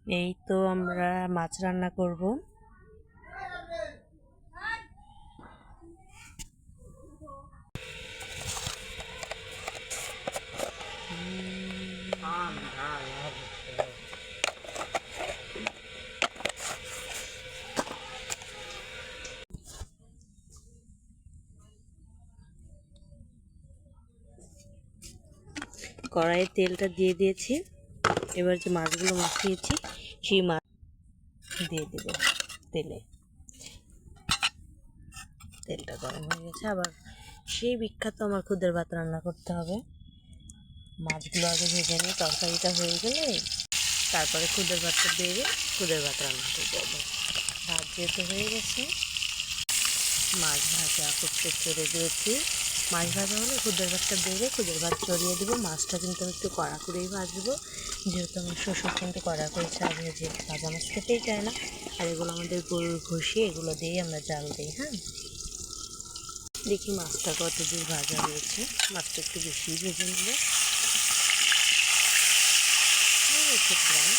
এই তো আমরা মাছ রান্না করব। কড়াইয়ে তেলটা দিয়ে দিয়েছি। এবার যে মাছগুলো মাখিয়েছি সেই মাছ দিয়ে দেব তেলে। তেলটা গরম হয়ে গেছে। আবার সেই বিখ্যাত আমার খুদের ভাত রান্না করতে হবে। মাছগুলো আগে ভেজে নিয়ে তরকারিটা হয়ে গেলে তারপরে খুদের ভাতটা দিয়ে খুদের ভাত রান্না করতে হবে। ভাত যেহেতু হয়ে গেছে, মাছ ভাজা করতে চড়ে দিয়েছি। মাছ ভাজা হলে খুদের ভাতটা দিয়ে খুদের ভাত চড়িয়ে দেবো। মাছটা কিন্তু আমি একটু কড়া করেই ভাজবো, যেহেতু আমার শ্বশুর কিন্তু কড়া করে চা ভেজে ভাজা মাছ খেতেই চায় না। আর এগুলো আমাদের গরুর ঘষি, এগুলো দিয়েই আমরা জাল দিই। হ্যাঁ, দেখি মাছটা কত দূর ভাজা হয়েছে। মাছটা একটু বেশি ভেজে নেব। প্রায়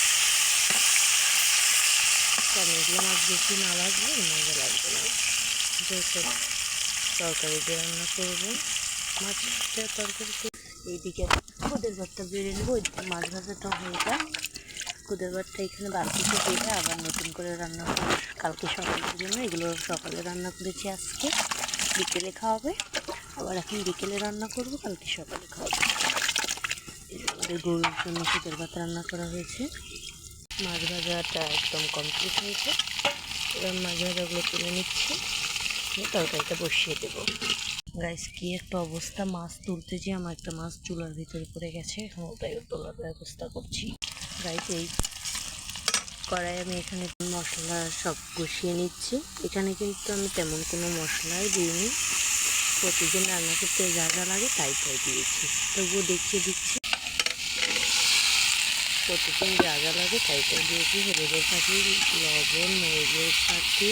কারণ এগুলো মাছ বেশি না ভাজলে মজা লাগবে না। যেহেতু তরকারি দিয়ে রান্না করবো, মাছটা তরকারিতে এইদিকে খুদের ভাতটা বেড়ে নেবো। ওইদিকে মাছ ভাজাটা হয়ে যাক। খুদের ভাতটা এখানে বালতিতে বেড়ে আবার নতুন করে রান্না করবো কালকে সকালের জন্য। এগুলো সকালে রান্না করেছি, আজকে বিকেলে খাওয়াবে। আবার এখন বিকেলে রান্না করবো, কালকে সকালে খাওয়াবে। আমাদের গরুর জন্য খুদের ভাত রান্না করা হয়েছে। মাছ ভাজাটা একদম কমপ্লিট হয়েছে। এবার মাছ ভাজাগুলো তুলে নিচ্ছি, তরকারিটা বসিয়ে দেবো। গাইস, কি একটা অবস্থা! মাছ তুলতে যে আমার একটা মাছ চুলার ভিতরে পড়ে গেছে। এখন ওটাই তোলার ব্যবস্থা করছি। গাইস, এই কড়াই আমি এখানে মশলা সব কষিয়ে নিচ্ছি। এখানে কিন্তু আমি তেমন কোনো মশলাই দিইনি। প্রতিদিন রান্না করতে যা যা লাগে তাই দিয়েছি, তবুও দেখিয়ে দিচ্ছি। প্রতিদিন যা যা লাগে তাই দিয়েছি। হলুদের ফাঁকি, লবণ, মরিচের ফাঁকি,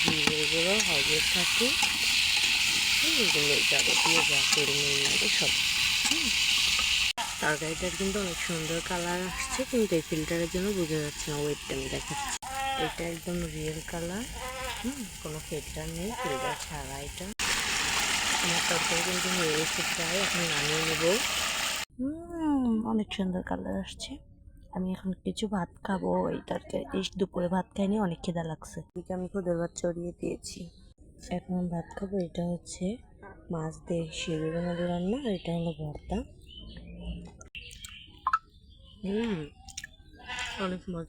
জিরে গুঁড়ো, হলুদের ফাঁকি, এগুলো যাবতীয় যা পরিমাণ লাগে সব। তরকারিটার কিন্তু অনেক সুন্দর কালার আসছে, কিন্তু এই ফিল্টারের জন্য বোঝা যাচ্ছে না। ওয়েটটা আমি দেখাচ্ছি, এটা একদম রিয়েল কালার। কোনো ফিল্টার নেই, ফিল্টার ছাড়া। এটা আমার তরকারি কিন্তু হয়ে গেছে প্রায়, এখন নামিয়ে নেব। অনেক সুন্দর কালার আসছে। আমি এখন কিছু ভাত খাবো। এই তরকারি দুপুরে ভাত খাইনি, অনেক খিদা লাগছে। এদিকে আমি খুদের ভাত চড়িয়ে দিয়েছি, এখন ভাত খাবো। এটা হচ্ছে মাছ দিয়ে শিরুর মধ্যে রান্না, আর এটা হলো ভর্তা। অনেক মজা।